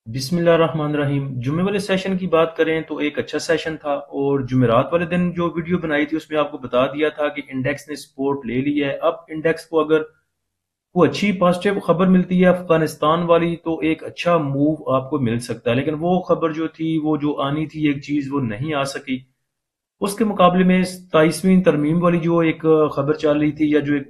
بسم اللہ الرحمن الرحیم۔ جمعے والے سیشن کی بات کریں تو ایک اچھا سیشن تھا، اور جمعرات والے دن جو ویڈیو بنائی تھی اس میں آپ کو بتا دیا تھا کہ انڈیکس نے سپورٹ لے لی ہے۔ اب انڈیکس کو اگر کوئی اچھی پازیٹیو خبر ملتی ہے افغانستان والی تو ایک اچھا موو آپ کو مل سکتا ہے، لیکن وہ خبر جو تھی، وہ جو آنی تھی ایک چیز، وہ نہیں آ سکی۔ اس کے مقابلے میں 27ویں ترمیم والی جو ایک خبر چل رہی تھی، یا جو ایک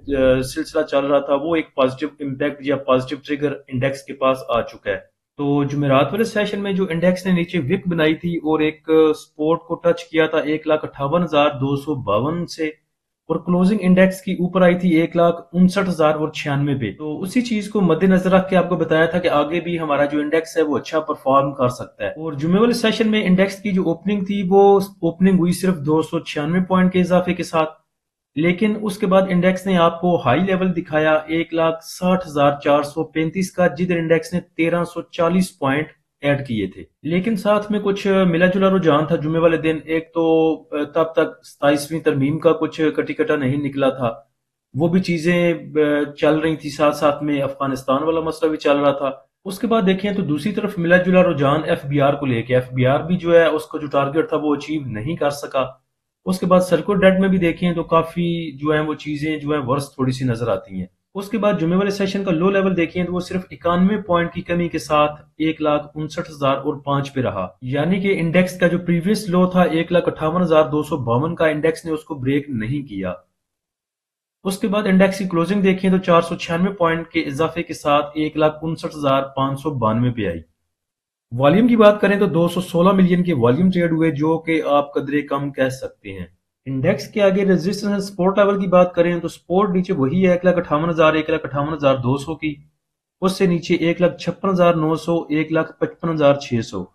سلسلہ چل رہا تھا، وہ ایک پازیٹیو امپیکٹ یا پازیٹیو ٹریگر انڈیکس کے پاس آ چکا ہے۔ تو جمعرات والے سیشن میں جو انڈیکس نے نیچے وک بنائی تھی اور ایک سپورٹ کو ٹچ کیا تھا 1,58,252 سے، اور کلوزنگ انڈیکس کی اوپر آئی تھی 1,59,096 پہ، تو اسی چیز کو مد نظر رکھ کے آپ کو بتایا تھا کہ آگے بھی ہمارا جو انڈیکس ہے وہ اچھا پرفارم کر سکتا ہے۔ اور جمعے والے سیشن میں انڈیکس کی جو اوپننگ تھی، وہ اوپننگ ہوئی صرف 296 پوائنٹ کے اضافے کے ساتھ، لیکن اس کے بعد انڈیکس نے آپ کو ہائی لیول دکھایا 1,60,435 کا، جدھر انڈیکس نے 1,340 پوائنٹ ایڈ کیے تھے۔ لیکن ساتھ میں کچھ ملا جلا رجحان تھا جمعے والے دن۔ ایک تو تب تک 27ویں ترمیم کا کچھ کٹی کٹا نہیں نکلا تھا، وہ بھی چیزیں چل رہی تھی، ساتھ ساتھ میں افغانستان والا مسئلہ بھی چل رہا تھا۔ اس کے بعد دیکھیں تو دوسری طرف ملا جلا رجحان ایف بی آر کو لے کے، ایف بی آر بھی جو ہے اس کا جو ٹارگٹ تھا وہ اچیو نہیں کر سکا۔ اس کے بعد سرکٹ ڈیٹ میں بھی دیکھیں تو کافی جو ہیں وہ چیزیں جو ہیں ورس تھوڑی سی نظر آتی ہیں۔ اس کے بعد جمعے والے سیشن کا لو لیول دیکھیں تو وہ صرف 91 پوائنٹ کی کمی کے ساتھ 1,59,005 پہ رہا، یعنی کہ انڈیکس کا جو پریویس لو تھا 1,58,252 کا، انڈیکس نے اس کو بریک نہیں کیا۔ اس کے بعد انڈیکس کی کلوزنگ دیکھیں تو 496 پوائنٹ کے اضافے کے ساتھ 1,59,592 پہ آئی۔ والیوم کی بات کریں تو 216 ملین کے والیوم ٹریڈ ہوئے، جو کہ آپ قدرے کم کہہ سکتے ہیں۔ انڈیکس کے آگے ریزسٹنس اینڈ سپورٹ لیول کی بات کریں تو سپورٹ نیچے وہی ہے 1,58,000 1,58,200 کی، اس سے نیچے 1,56,900 1,55,600۔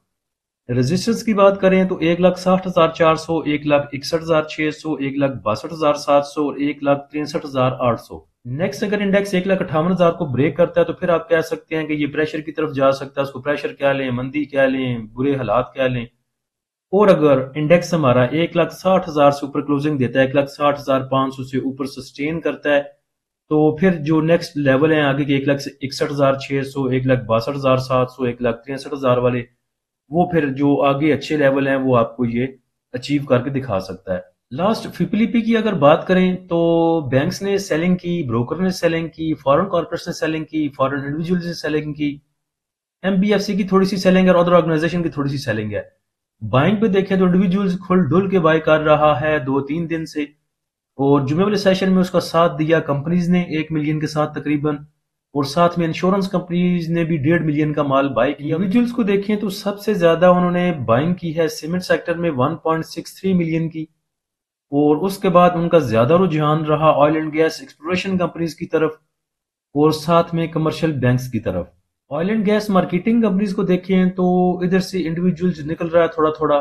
ریزسٹنس کی بات کریں تو 1,60,400 1,61,600 1,62,700 اور 1,63,800۔ نیکسٹ اگر انڈیکس 1,58,000 کو بریک کرتا ہے تو پھر آپ کہہ سکتے ہیں کہ یہ پریشر کی طرف جا سکتا ہے، اس کو پریشر کہہ لیں، مندی کہہ لیں، برے حالات کہہ لیں۔ اور اگر انڈیکس ہمارا 1,60,000 سے اوپر کلوزنگ دیتا ہے، 1,60,500 سے اوپر سسٹین کرتا ہے، تو پھر جو نیکسٹ لیول ہیں آگے کے 1,61,600 1,62,700 1,63,000 والے، وہ پھر جو آگے اچھے لیول ہیں وہ آپ کو یہ اچیو کر کے دکھا سکتا ہے۔ لاسٹ فپلی پی کی اگر بات کریں تو بینکس نے سیلنگ کی، بروکر نے سیلنگ کی، فارن کارپوریٹس نے سیلنگ کی، فارن انڈیویجولز نے سیلنگ کی، ایم بی ایف سی کی تھوڑی سی سیلنگ ہے اور ادر آرگنائزیشن کی تھوڑی سی سیلنگ ہے۔ بائنگ پہ دیکھیں تو انڈیویجولز کھل ڈل کے بائی کر رہا ہے 2-3 دن سے، اور جمعے والے سیشن میں اس کا ساتھ دیا کمپنیز نے 1 ملین کے ساتھ تقریباً، اور ساتھ میں انشورنس کمپنیز نے بھی 1.5 ملین کا مال بائی کیا۔ انڈیویجولز کو دیکھیں تو سب سے زیادہ انہوں نے بائنگ کی ہے سیمنٹ سیکٹر میں 1.63 ملین کی، اور اس کے بعد ان کا زیادہ رجحان رہا oil and gas exploration companies کی طرف، اور ساتھ میں کمرشل بینکس کی طرف۔ Oil and gas marketing companies کو دیکھیں تو ادھر سے انڈیویجولز نکل رہا ہے تھوڑا تھوڑا،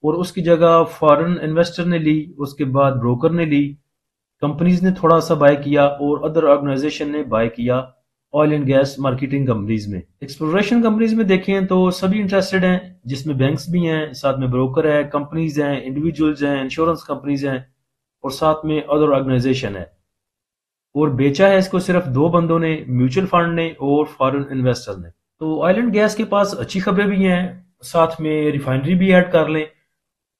اور اس کی جگہ فارن انویسٹر نے لی، اس کے بعد بروکر نے لی، کمپنیز نے تھوڑا سا بائی کیا، اور ادر آرگنائزیشن نے بائی کیا oil and gas marketing companies میں۔ ایکسپلوریشن کمپنیز میں دیکھیں تو سبھی انٹرسٹڈ ہیں، جس میں بینکس بھی ہیں، ساتھ میں بروکر ہے، کمپنیز ہیں، انڈیویجولز ہیں، انشورنس کمپنیز ہیں، اور ساتھ میں ادر آرگنائزیشن ہے۔ اور بیچا ہے اس کو صرف 2 بندوں نے، میوچل فنڈ نے اور فارن انویسٹر نے۔ تو آئل اینڈ گیس کے پاس اچھی خبریں بھی ہیں، ساتھ میں ریفائنری بھی ایڈ کر لیں۔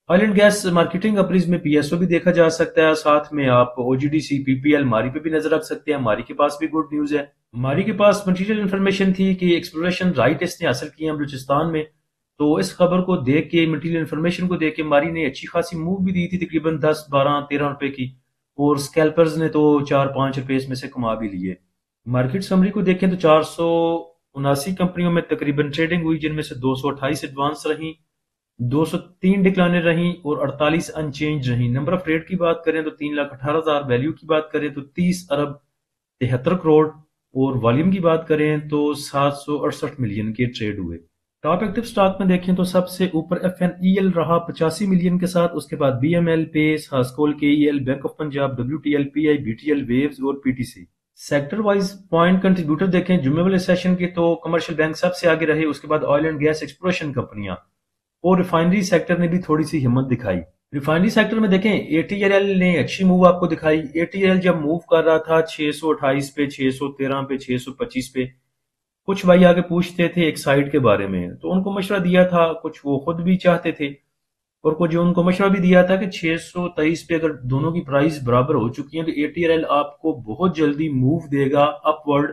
Oil and gas marketing companies میں پی ایس او بھی دیکھا جا سکتا ہے، ساتھ میں آپ او جی ڈی سی، پی پی ایل، ماری پہ بھی نظر رکھ سکتے ہیں۔ ماری کے پاس بھی گڈ نیوز ہے، ماری کے پاس مٹیریل انفارمیشن تھی کہ ایکسپلوریشن رائٹ اس نے حاصل کیے ہیں بلوچستان میں، تو اس خبر کو دیکھ کے، مٹیریل انفارمیشن کو دیکھ کے، ماری نے اچھی خاصی موو بھی دی تھی، تقریباً 10 12 13 روپے کی، اور سکیلپرز نے تو 4 5 روپے اس میں سے کما بھی لیے۔ مارکیٹ سمری کو دیکھیں تو 479 کمپنیوں میں تقریباً ٹریڈنگ ہوئی، جن میں سے 228 ایڈوانس رہیں، 203 ڈکلائنر رہیں، اور 48 ان چینج رہیں۔ نمبر آف ٹریڈ کی بات کریں تو 3,18,000، ویلیو کی بات کریں تو 30 ارب 73 کروڑ، اور والیوم کی بات کریں تو 768 ملین کے ٹریڈ ہوئے۔ ٹاپ ایکٹیو سٹاک میں دیکھیں تو سب سے اوپر ایف این ای ایل رہا 85 ملین کے ساتھ، اس کے بعد B M L, Pace, Hascol, K E L, bank of Punjab, W T L, P I, B T L, Waves اور P T C. Sector wise point contributor دیکھیں جمعے والے سیشن کے تو کمرشل بینک سب سے آگے رہے، اس کے بعد آئل اینڈ گیس ایکسپلوریشن کمپنیاں، اور ریفائنری سیکٹر نے بھی تھوڑی سی ہمت دکھائی۔ ریفائنری سیکٹر میں دیکھیں اے ٹی ایل ایل نے اچھی موو آپ کو دکھائی۔ اے ٹی ایل جب موو کر رہا تھا 628 پہ، 613 پہ، 625 پہ، کچھ بھائی آگے پوچھتے تھے ایک سائٹ کے بارے میں، تو ان کو مشورہ دیا تھا، کچھ وہ خود بھی چاہتے تھے، اور کچھ جو ان کو مشورہ بھی دیا تھا کہ 623 پہ اگر دونوں کی پرائز برابر ہو چکی ہیں تو اے ٹی آر ایل آپ کو بہت جلدی موو دے گا upward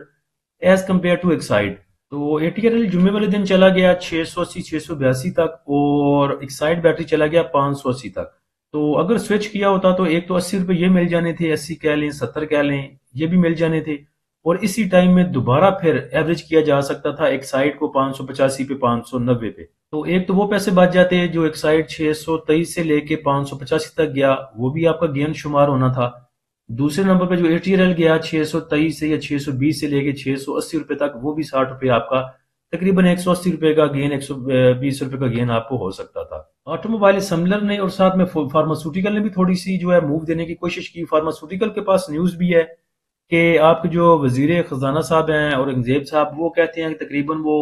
as compare to Exide. تو اے ٹی آر ایل جمعے والے دن چلا گیا 680 682 تک، اور ایکسائڈ بیٹری چلا گیا 580 تک۔ تو اگر سوئچ کیا ہوتا تو ایک تو 80 روپے یہ مل جانے تھے، 80 کہہ لیں 70 کہہ لیں، یہ بھی مل جانے تھے، اور اسی ٹائم میں دوبارہ پھر ایوریج کیا جا سکتا تھا ایک سائڈ کو 585 پہ 590 پہ۔ تو ایک تو وہ پیسے بچ جاتے جو ایک سائڈ 623 سے لے کے 585 تک گیا، وہ بھی آپ کا گین شمار ہونا تھا۔ دوسرے نمبر پہ جو اے ٹی آر ایل گیا 623 سے یا 620 سے لے کے 680 روپے تک، وہ بھی 60 روپے آپ کا تقریباً 180 روپے کا گین، 120 روپے کا گین آپ کو ہو سکتا تھا۔ آٹو موبائل اسمبلر نے اور ساتھ میں فارماسوٹیکل نے بھی تھوڑی سی جو ہے موو دینے کی کوشش کی۔ فارماسوٹیکل کے پاس نیوز بھی ہے کہ آپ کے جو وزیر خزانہ صاحب ہیں اورنگزیب صاحب، وہ کہتے ہیں کہ تقریباً وہ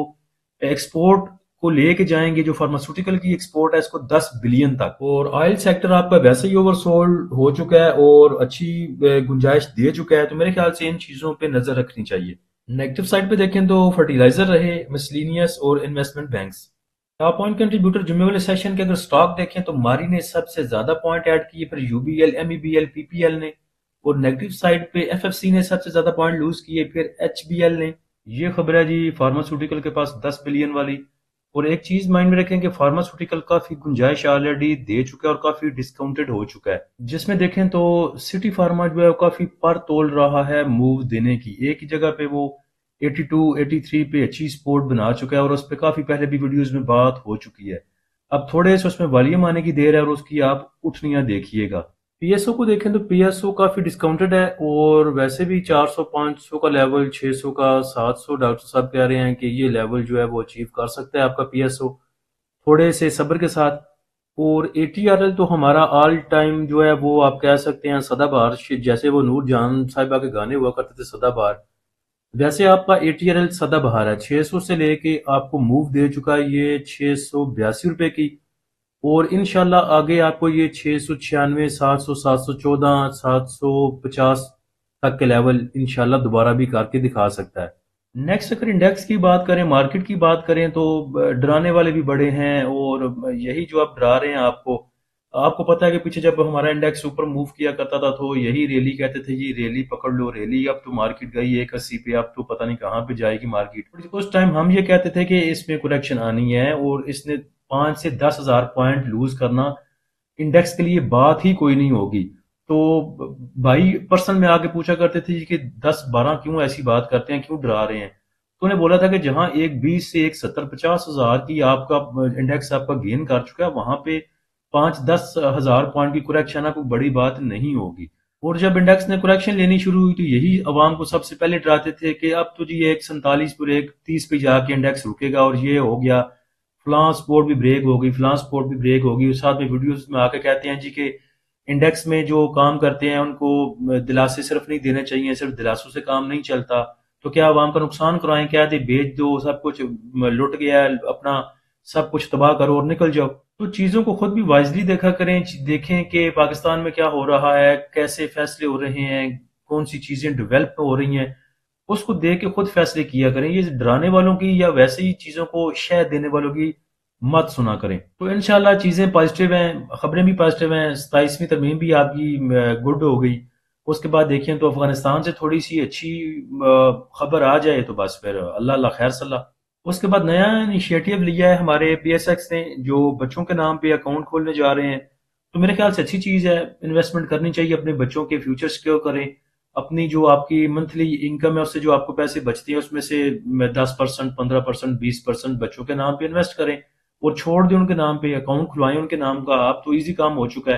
ایکسپورٹ کو لے کے جائیں گے، جو فارماسوٹیکل کی ایکسپورٹ ہے اس کو 10 بلین تک۔ اور آئل سیکٹر آپ کا ویسے ہی اوور سولڈ ہو چکا ہے اور اچھی گنجائش دے چکا ہے، تو میرے خیال سے ان چیزوں پہ نظر رکھنی چاہیے۔ نیگیٹو سائڈ پہ دیکھیں تو فرٹیلائزر رہے، مسلینیس اور investment banks. Top point contributor جمعے والے سیشن کے اگر سٹاک دیکھیں تو ماری نے سب سے زیادہ پوائنٹ ایڈ کیے، پھر U B L, M E B L, P P L نے، اور نیگیٹو سائڈ پہ ایف ایف سی نے سب سے زیادہ پوائنٹ لوز کیے، پھر ایچ بی ایل نے۔ یہ خبر ہے جی فارماسوٹیکل کے پاس 10 بلین والی۔ اور ایک چیز مائنڈ میں رکھیں کہ فارماسوٹیکل کافی گنجائش آلریڈی دے چکا ہے اور کافی ڈسکاؤنٹڈ ہو چکا ہے، جس میں دیکھیں تو سٹی فارما جو ہے وہ کافی پر تول رہا ہے موو دینے کی۔ ایک ہی جگہ پہ وہ 82 83 پہ اچھی سپورٹ بنا چکا ہے، اور اس پہ کافی پہلے بھی ویڈیوز میں بات ہو چکی ہے۔ اب تھوڑے سے اس میں والیوم آنے کی دیر ہے اور اس کی آپ اٹھنیاں دیکھیے گا۔ پی ایس او کو دیکھیں تو پی ایس او کافی ڈسکاؤنٹڈ ہے، اور ویسے بھی 400 500 کا لیول، 600 کا 700، ڈاکٹر صاحب کہہ رہے ہیں کہ یہ لیول جو ہے وہ اچیو کر سکتا ہے آپ کا پی ایس او تھوڑے سے صبر کے ساتھ۔ اور اے ٹی آر ایل تو ہمارا آل ٹائم جو ہے وہ آپ کہہ سکتے ہیں سدا بہار، جیسے وہ نور جہاں صاحبہ کے گانے ہوا کرتے تھے سدا بہار، ویسے آپ کا اے ٹی آر ایل سدا بہار ہے۔ 600 سے لے کے آپ کو موو دے چکا ہے یہ 682 روپے کی، اور انشاءاللہ آگے آپ کو یہ 696 700 714 750 تک کے لیول انشاءاللہ دوبارہ بھی کر کے دکھا سکتا ہے۔ نیکسٹ اگر انڈیکس کی بات کریں، مارکیٹ کی بات کریں، تو ڈرانے والے بھی بڑے ہیں، اور یہی جو آپ ڈرا رہے ہیں آپ کو پتا ہے کہ پیچھے جب ہمارا انڈیکس اوپر موو کیا کرتا تھا تو یہی ریلی کہتے تھے جی ریلی پکڑ لو ریلی، اب تو مارکیٹ گئی 180 پہ، اب تو پتہ نہیں کہاں پہ جائے گی مارکیٹ۔ اس ٹائم ہم یہ کہتے تھے کہ اس میں کریکشن آنی ہے، اور اس نے 5 سے 10 ہزار پوائنٹ لوز کرنا انڈیکس کے لیے بات ہی کوئی نہیں ہوگی۔ تو بھائی پرسن میں آگے پوچھا کرتے تھے کہ 10 12 کیوں ایسی بات کرتے ہیں، کیوں ڈرا رہے ہیں؟ تو انہیں بولا تھا کہ جہاں ایک 20 سے ایک 70 50 ہزار کی آپ کا انڈیکس آپ کا گین کر چکا ہے، وہاں پہ 5 10 ہزار پوائنٹ کی کریکشن آپ کو بڑی بات نہیں ہوگی۔ اور جب انڈیکس نے کریکشن لینی شروع ہوئی تو یہی عوام کو سب سے پہلے ڈراتے تھے کہ اب تو جی 147 پر 130 پہ جا کے انڈیکس رکے گا، اور یہ ہو گیا فلاں سپورٹ بھی بریک ہوگی، فلاں سپورٹ بھی بریک ہوگی، اور ساتھ میں ویڈیوز میں آ کے کہتے ہیں جی کہ انڈیکس میں جو کام کرتے ہیں ان کو دلاسے صرف نہیں دینے چاہیے، صرف دلاسوں سے کام نہیں چلتا، تو کیا عوام کا نقصان کرائیں، کیا دے بیچ دو، سب کچھ لٹ گیا ہے اپنا، سب کچھ تباہ کرو اور نکل جاؤ۔ تو چیزوں کو خود بھی وائزلی دیکھا کریں، دیکھیں کہ پاکستان میں کیا ہو رہا ہے، کیسے فیصلے ہو رہے ہیں، کون سی چیزیں ڈیولپ ہو رہی ہیں، اس کو دیکھ کے خود فیصلے کیا کریں۔ یہ ڈرانے والوں کی یا ویسے ہی چیزوں کو شہ دینے والوں کی مت سنا کریں۔ تو انشاءاللہ چیزیں پازیٹیو ہیں، خبریں بھی پازیٹیو ہیں، 27ویں ترمیم بھی آپ کی گڈ ہو گئی۔ اس کے بعد دیکھیں تو افغانستان سے تھوڑی سی اچھی خبر آ جائے تو بس پھر اللہ اللہ خیر صلاح۔ اس کے بعد نیا انیشیٹو لیا ہے ہمارے پی ایس ایکس نے، جو بچوں کے نام پہ اکاؤنٹ کھولنے جا رہے ہیں، تو میرے خیال سے اچھی چیز ہے، انویسٹمنٹ کرنی چاہیے، اپنے بچوں کے فیوچر سیکیور کریں، اپنی جو آپ کی منتھلی انکم ہے اس سے جو آپ کو پیسے بچتے ہیں اس میں سے 10% 15% 20% بچوں کے نام پہ انویسٹ کریں، اور چھوڑ دیں ان کے نام پہ، اکاؤنٹ کھلوائیں ان کے نام کا۔ آپ تو ایزی کام ہو چکا ہے،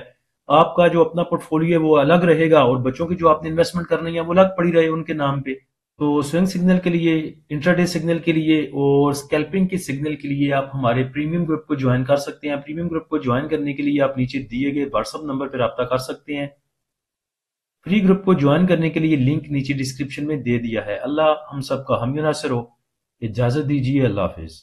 آپ کا جو اپنا پورٹ فولیو ہے وہ الگ رہے گا، اور بچوں کی جو آپ نے انویسٹمنٹ کرنی ہے وہ الگ پڑی رہے ان کے نام پہ۔ تو سوئنگ سگنل کے لیے، انٹراڈے سگنل کے لیے اور اسکیلپنگ کے سگنل کے لیے آپ ہمارے پریمیم گروپ کو جوائن کر سکتے ہیں۔ پریمیم گروپ کو جوائن کرنے کے لیے آپ نیچے دیے گئے واٹس ایپ نمبر پہ رابطہ کر سکتے ہیں۔ فری گروپ کو جوائن کرنے کے لیے لنک نیچے ڈسکرپشن میں دے دیا ہے۔ اللہ ہم سب کا حامی و ناصر ہو۔ اجازت دیجیے، اللہ حافظ۔